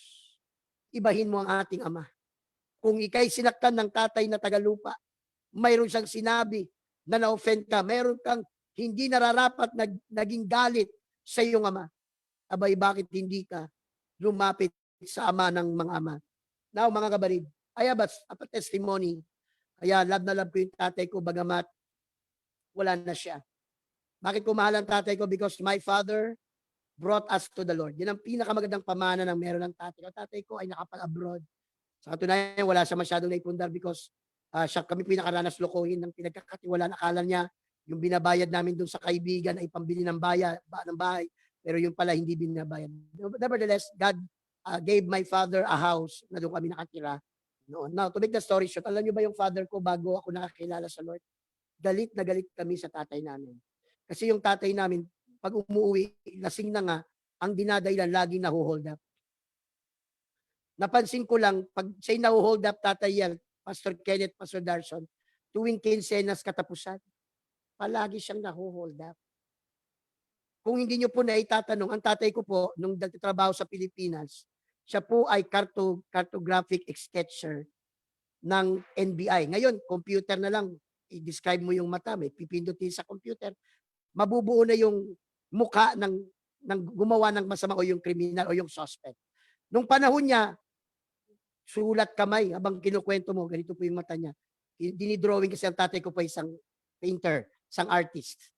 Ibahin mo ang ating Ama. Kung ikay sinaktan ng tatay na tagalupa, mayroon siyang sinabi na na-offend ka, mayroon kang hindi nararapat na naging galit sa iyong ama. Abay, bakit hindi ka lumapit sa ama ng mga ama? Now, mga kabarid, I have a testimony. Kaya love na love ko yung tatay ko, bagamat wala na siya. Bakit ko mahal ang tatay ko? Because my father brought us to the Lord. Yan ang pinakamagandang pamana ng meron ng tatay ko. Tatay ko ay nakapag-abroad. Sa katunayan, wala siya masyadong naipundar because siya kami pinakaranas lokohin ng pinagkakatiwalaan. Akala niya yung binabayad namin doon sa kaibigan ay pambili ng bahay. Pero yung pala hindi binabayad. Nevertheless, God gave my father a house na doon kami nakatira. Noon. Now, to make the story short, alam niyo ba yung father ko bago ako nakakilala sa Lord? Galit na galit kami sa tatay namin. Kasi yung tatay namin, pag umuwi, lasing na nga, ang dinadahilan laging nahuhold up. Napansin ko lang, pag siya'y nahuhold up, Tatay Yel, Pastor Kenneth, Pastor Darson, tuwing kinsenas katapusan, palagi siyang nahuhold up. Kung hindi niyo po na itatanong, ang tatay ko po, nung nagtatrabaho sa Pilipinas, siya po ay cartographic sketcher ng NBI. Ngayon, computer na lang, i-describe mo yung mata, may pipindutin sa computer, mabubuo na yung muka ng gumawa ng masama o yung kriminal o yung suspect. Nung panahon niya, sulat kamay habang kinukwento mo, ganito po yung mata niya. Dinidrawing kasi ang tatay ko po isang painter, isang artist.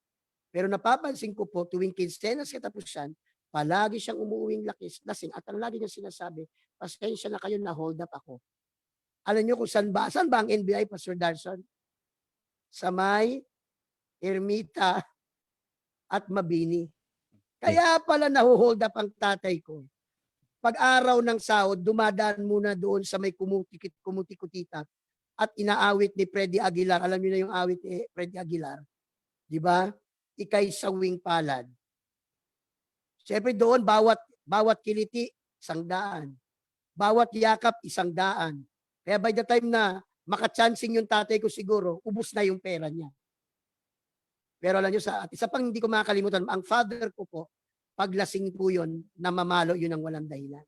Pero napapansin ko po, tuwing kinsenas katapusan, Palagi siyang umuuwing lasing at ang lagi niya sinasabi, pasensya na kayo, na-hold up ako. Alam niyo kung saan ba ang NBI, Pastor Darson? Sa may Ermita at Mabini. Kaya pala naho-hold up ang tatay ko. Pag araw ng sahod, dumadaan muna doon sa may kumutikutita at inaawit ni Freddy Aguilar. Alam niyo na yung awit ni Freddy Aguilar. Di ba? Ika'y sawing palad. Siyempre doon, bawat kiliti, 100. Bawat yakap, 100. Kaya by the time na makachancing yung tatay ko siguro, ubus na yung pera niya. Pero alam nyo, at isa pang hindi ko makakalimutan, ang father ko po, paglasing po yun, namamalo yun ang walang dahilan.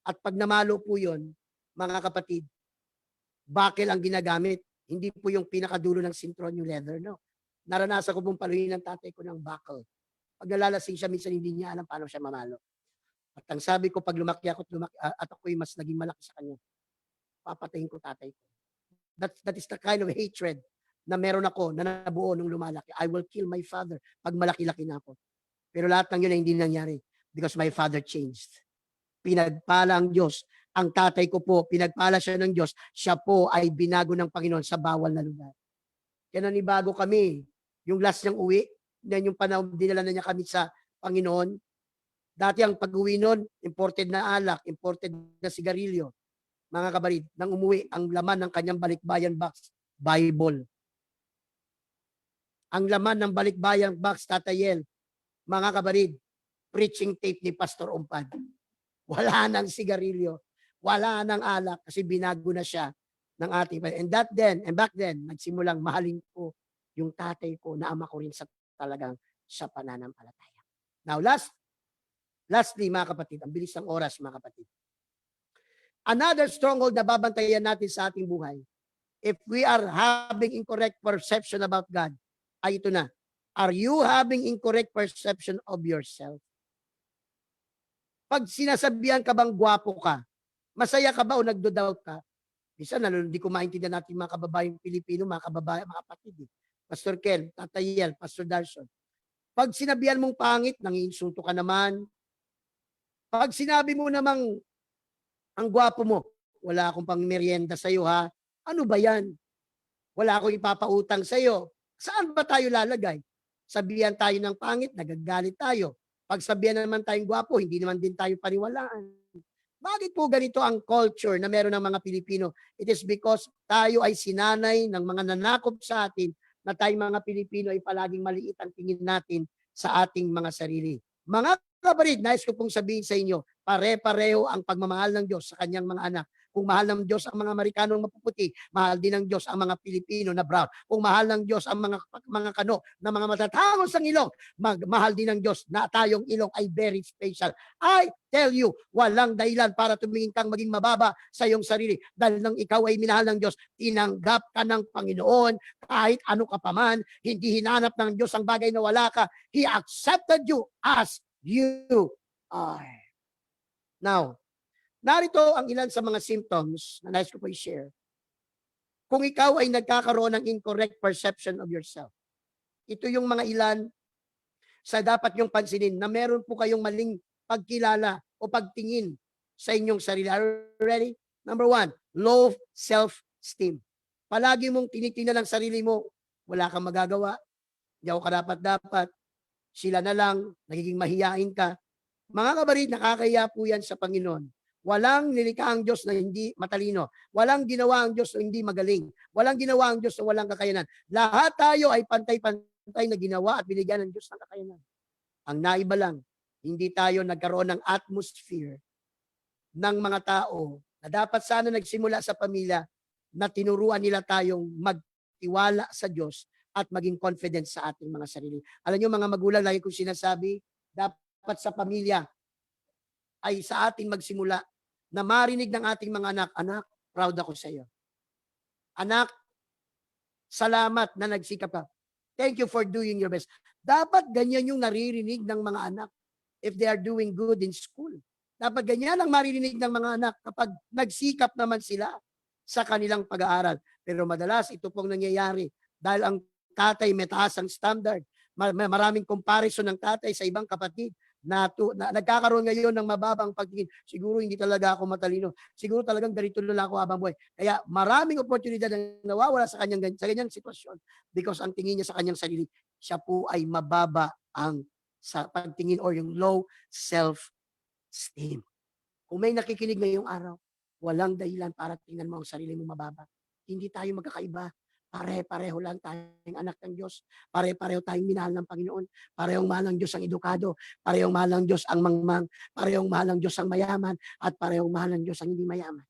At pag namalo po yun, mga kapatid, bakil ang ginagamit. Hindi po yung pinakadulo ng sintron, yung leather, no. Naranasan ko pong paluhin ng tatay ko ng buckle. Pag nalalasing siya, minsan hindi niya alam paano siya mamalo. At ang sabi ko, pag lumaki ako at ako'y mas naging malaki sa kanya, papatayin ko tatay ko. That is the kind of hatred na meron ako na nabuo nung lumalaki. I will kill my father pag malaki-laki na ako. Pero lahat ng yun ay hindi nangyari because my father changed. Pinagpala ang Diyos. Ang tatay ko po, pinagpala siya ng Diyos. Siya po ay binago ng Panginoon sa bawal na lugar. Kaya nanibago kami. Yung last niyang uwi, yan yung panahon, dinala na niya kami sa Panginoon. Dati ang pag-uwi nun, imported na alak, imported na sigarilyo. Mga kabarid, nang umuwi, ang laman ng kanyang balikbayan box, Bible. Ang laman ng balikbayan box, Tatayel, mga kabarid, preaching tape ni Pastor Umpad. Wala nang sigarilyo, wala nang alak, kasi binago na siya ng ating. And back then, nagsimulang mahalin ko yung tatay ko na ama ko rin sa pananampalataya. Now, lastly, mga kapatid, ang bilis ng oras, mga kapatid. Another stronghold na babantayan natin sa ating buhay, if we are having incorrect perception about God, ay ito na. Are you having incorrect perception of yourself? Pag sinasabihan ka bang gwapo ka, masaya ka ba o nagdo-doubt ka? Minsan, hindi ko maintindihan natin mga kababayang Pilipino, mga kapatid. Pastor Ken, Tatayel, Pastor Darson. Pag sinabihan mong pangit, nangiinsulto ka naman. Pag sinabi mo namang ang gwapo mo, wala akong pang merienda sa'yo ha. Ano ba yan? Wala akong ipapautang sa'yo. Saan ba tayo lalagay? Sabihan tayo ng pangit, nagagalit tayo. Pag sabihan naman tayong gwapo, hindi naman din tayo paniwalaan. Bakit po ganito ang culture na meron ng mga Pilipino? It is because tayo ay sinanay ng mga nanakop sa atin na tayong mga Pilipino ay palaging maliit ang tingin natin sa ating mga sarili. Mga kabarid, nais ko pong sabihin sa inyo, pare-pareho ang pagmamahal ng Diyos sa kanyang mga anak. Kung mahal ng Diyos ang mga Amerikanong mapuputi, mahal din ng Diyos ang mga Pilipino na brown. Kung mahal ng Diyos ang mga Kano na mga matatangos ang ilong, mahal din ng Diyos na tayong ilong ay very special. I tell you, walang dahilan para tumingin kang maging mababa sa iyong sarili. Dahil nang ikaw ay minahal ng Diyos, tinanggap ka ng Panginoon kahit ano ka pa man, hindi hinanap ng Diyos ang bagay na wala ka. He accepted you as you are. Now, narito ang ilan sa mga symptoms na nais ko po i-share. Kung ikaw ay nagkakaroon ng incorrect perception of yourself, ito yung mga ilan sa dapat yung pansinin na meron po kayong maling pagkilala o pagtingin sa inyong sarili. Are you ready? Number 1, low self-esteem. Palagi mong tinitingnan ang sarili mo, wala kang magagawa, hindi ako karapat-dapat, sila na lang, nagiging mahiyain ka. Mga kabarid, nakakahiya po yan sa Panginoon. Walang nilikha ang Diyos na hindi matalino. Walang ginawa ang Diyos na hindi magaling. Walang ginawa ang Diyos na walang kakayanan. Lahat tayo ay pantay-pantay na ginawa at binigyan ng Diyos ng kakayanan. Ang naiba lang, hindi tayo nagkaroon ng atmosphere ng mga tao na dapat sana nagsimula sa pamilya na tinuruan nila tayong magtiwala sa Diyos at maging confident sa ating mga sarili. Alam niyo mga magulang, lagi kong sinasabi, dapat sa pamilya ay sa ating magsimula na marinig ng ating mga anak, anak, proud ako sa iyo. Anak, salamat na nagsikap ka. Thank you for doing your best. Dapat ganyan yung naririnig ng mga anak if they are doing good in school. Dapat ganyan ang maririnig ng mga anak kapag nagsikap naman sila sa kanilang pag-aaral. Pero madalas ito pong nangyayari dahil ang tatay may taas ang standard. Maraming comparison ng tatay sa ibang kapatid. nagkakaroon ngayon ng mababang pagtingin. Siguro hindi talaga ako matalino. Siguro talagang ganito na lang ako habang buhay. Kaya maraming oportunidad na nawawala sa ganyang sitwasyon because ang tingin niya sa kanyang sarili, siya po ay mababa ang sa pagtingin or yung low self-esteem. Kung may nakikinig ngayong araw, walang dahilan para tingnan mo ang sarili mo mababa. Hindi tayo magkakaiba. Pare-pareho lang tayong anak ng Diyos. Pare-pareho tayong minahal ng Panginoon. Parehong mahal ng Diyos ang edukado. Parehong mahal ng Diyos ang mangmang. Parehong mahal ng Diyos ang mayaman. At parehong mahal ng Diyos ang hindi mayaman.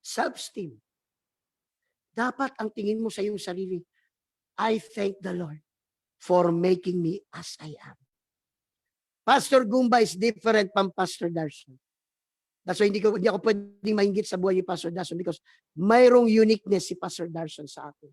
Self-esteem. Dapat ang tingin mo sa iyong sarili, I thank the Lord for making me as I am. Pastor Gumba is different from Pastor Darson. That's why hindi ako pwedeng mahinggit sa buhay ni Pastor Darson because mayroong uniqueness si Pastor Darson sa akin.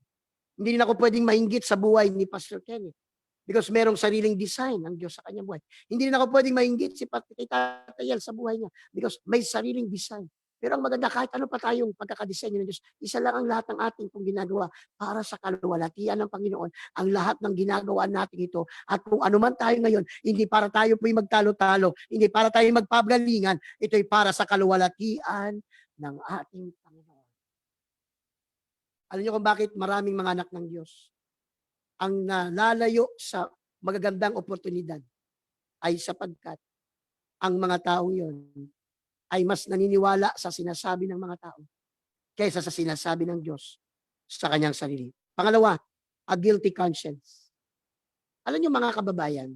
Hindi din ako pwedeng mahinggit sa buhay ni Pastor Kenneth because mayroong sariling design ng Diyos sa kanyang buhay. Hindi din ako pwedeng mahinggit si Tatay sa buhay niya because may sariling design. Pero ang maganda, kahit ano pa tayong pagkakadesign ng Diyos, isa lang ang lahat ng ating pong ginagawa para sa kaluwalhatian ng Panginoon. Ang lahat ng ginagawa natin ito. At kung ano man tayo ngayon, hindi para tayo po'y magtalo-talo, hindi para tayo magpagalingan, ito'y para sa kaluwalhatian ng ating Panginoon. Alam niyo kung bakit maraming mga anak ng Diyos ang nalalayo sa magagandang oportunidad ay sapagkat ang mga taong yon ay mas naniniwala sa sinasabi ng mga tao kaysa sa sinasabi ng Diyos sa kanyang sarili. Pangalawa, a guilty conscience. Alam niyo mga kababayan,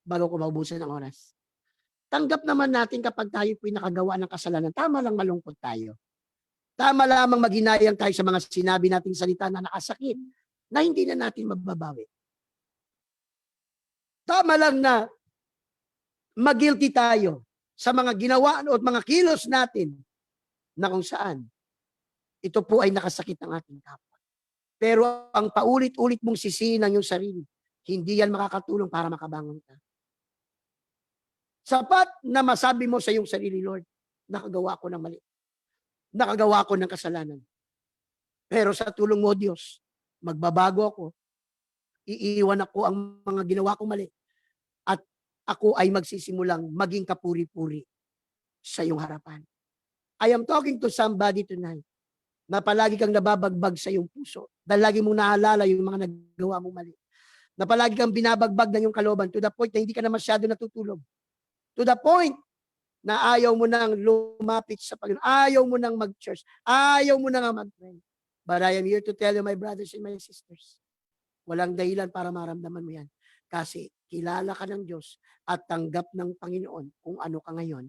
bago ko maubusan ng oras, tanggap naman natin kapag tayo po'y nakagawa ng kasalanan, tama lang malungkot tayo. Tama lamang maghinayang tayo sa mga sinabi nating salita na nakasakit, na hindi na natin mababawi. Tama lang na mag-guilty tayo sa mga ginawa o mga kilos natin na kung saan ito po ay nakasakit ng ating kapwa. Pero ang paulit-ulit mong sisihin ng iyong sarili, hindi yan makakatulong para makabangon ka. Sapat na masabi mo sa iyong sarili, Lord, nakagawa ko ng mali. Nakagawa ko ng kasalanan. Pero sa tulong mo, Diyos, magbabago ako. Iiwan ako ang mga ginawa kong mali. At ako ay magsisimulang maging kapuri-puri sa iyong harapan. I am talking to somebody tonight na palagi kang nababagbag sa iyong puso dahil lagi mong naalala yung mga nagawa mong mali. Na palagi kang binabagbag ng iyong kalooban to the point na hindi ka na masyado natutulog. To the point na ayaw mo nang lumapit sa Panginoon. Ayaw mo nang mag-church. Ayaw mo nang mag-pray. But I am here to tell you, my brothers and my sisters, walang dahilan para maramdaman mo yan. Kasi kilala ka ng Diyos at tanggap ng Panginoon kung ano ka ngayon.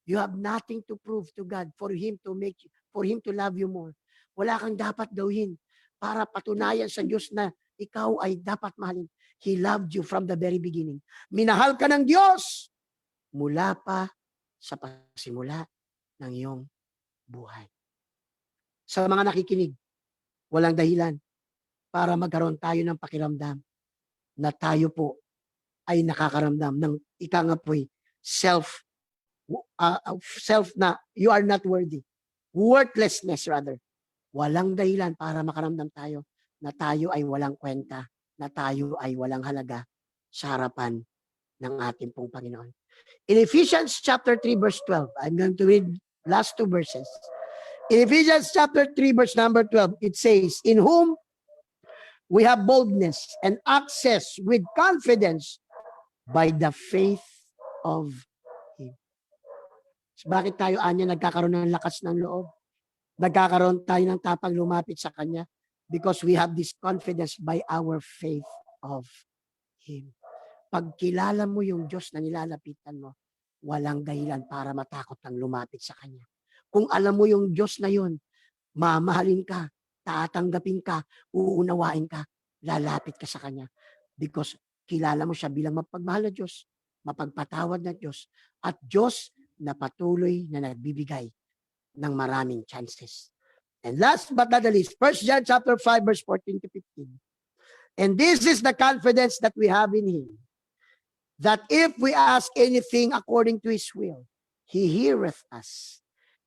You have nothing to prove to God for Him to love you more. Wala kang dapat gawin para patunayan sa Diyos na ikaw ay dapat mahalin. He loved you from the very beginning. Minahal ka ng Diyos mula pa sa pasimula ng iyong buhay. Sa mga nakikinig, walang dahilan para magkaroon tayo ng pakiramdam na tayo po ay nakakaramdam ng ikangapoy self na you are not worthy. Worthlessness rather. Walang dahilan para makaramdam tayo na tayo ay walang kwenta, na tayo ay walang halaga sa harapan ng ating pong Panginoon. In Ephesians chapter 3 verse 12, I'm going to read last two verses. In Ephesians chapter 3 verse number 12, it says, in whom we have boldness and access with confidence by the faith of Him. So bakit tayo nagkakaroon ng lakas ng loob? Nagkakaroon tayo ng tapang lumapit sa Kanya? Because we have this confidence by our faith of Him. Pag kilala mo yung Diyos na nilalapitan mo, walang dahilan para matakot kang lumapit sa Kanya. Kung alam mo yung Diyos na yun, mamahalin ka, tatanggapin ka, uunawain ka, lalapit ka sa Kanya. Because kilala mo siya bilang mapagmahal na Diyos, mapagpatawad na Diyos, at Diyos na patuloy na nagbibigay ng maraming chances. And last but not the least, 1 John chapter 5 verse 14 to 15. And this is the confidence that we have in Him, that if we ask anything according to His will, He heareth us.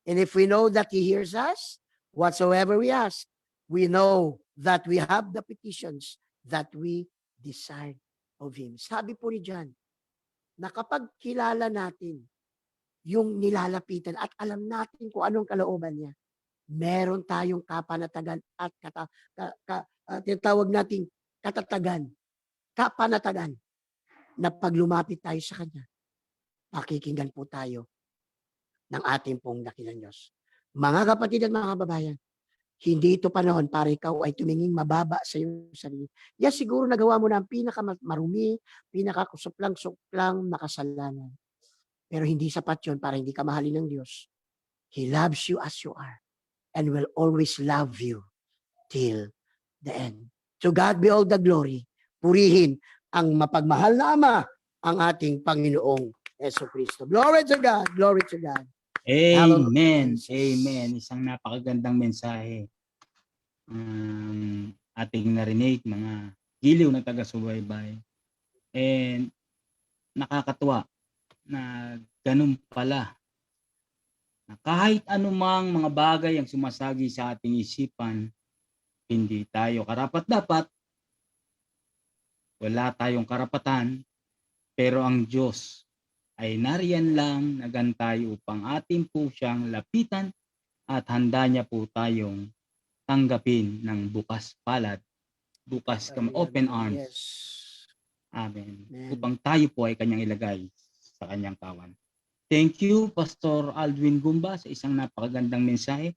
And if we know that He hears us, whatsoever we ask, we know that we have the petitions that we desire of Him. Sabi po ni John, na kapag kilala natin yung nilalapitan at alam natin kung anong kalooban niya, meron tayong kapanatagan at tinatawag nating katatagan, kapanatagan na pag lumapit tayo sa Kanya, pakikinggan po tayo ng ating pong dakilang Diyos. Mga kapatid at mga kababayan, hindi ito panahon para ikaw ay tumingin mababa sa iyong sarili. Yes, siguro nagawa mo na ang pinakamarumi, pinakakusuplang-suplang makasalanan. Pero hindi sapat yun para hindi ka mahalin ng Diyos. He loves you as you are and will always love you till the end. To God be all the glory. Purihin ang mapagmahal na Ama, ang ating Panginoong Jesucristo. Glory to God. Glory to God. Amen. Jesus. Amen. Isang napakagandang mensahe. Ating narinig, mga giliw na taga-subaybay. And nakakatuwa na ganun pala. Na kahit anumang mga bagay ang sumasagi sa ating isipan, hindi tayo karapat-dapat. Wala tayong karapatan. Pero ang Diyos ay nariyan lang nagantay upang atin po siyang lapitan at handa niya po tayong tanggapin ng bukas palad, bukas open arms. Yes. Amen. Amen. Upang tayo po ay kanyang ilagay sa kanyang kawan. Thank you, Pastor Aldwin Gumba, sa isang napakagandang mensahe.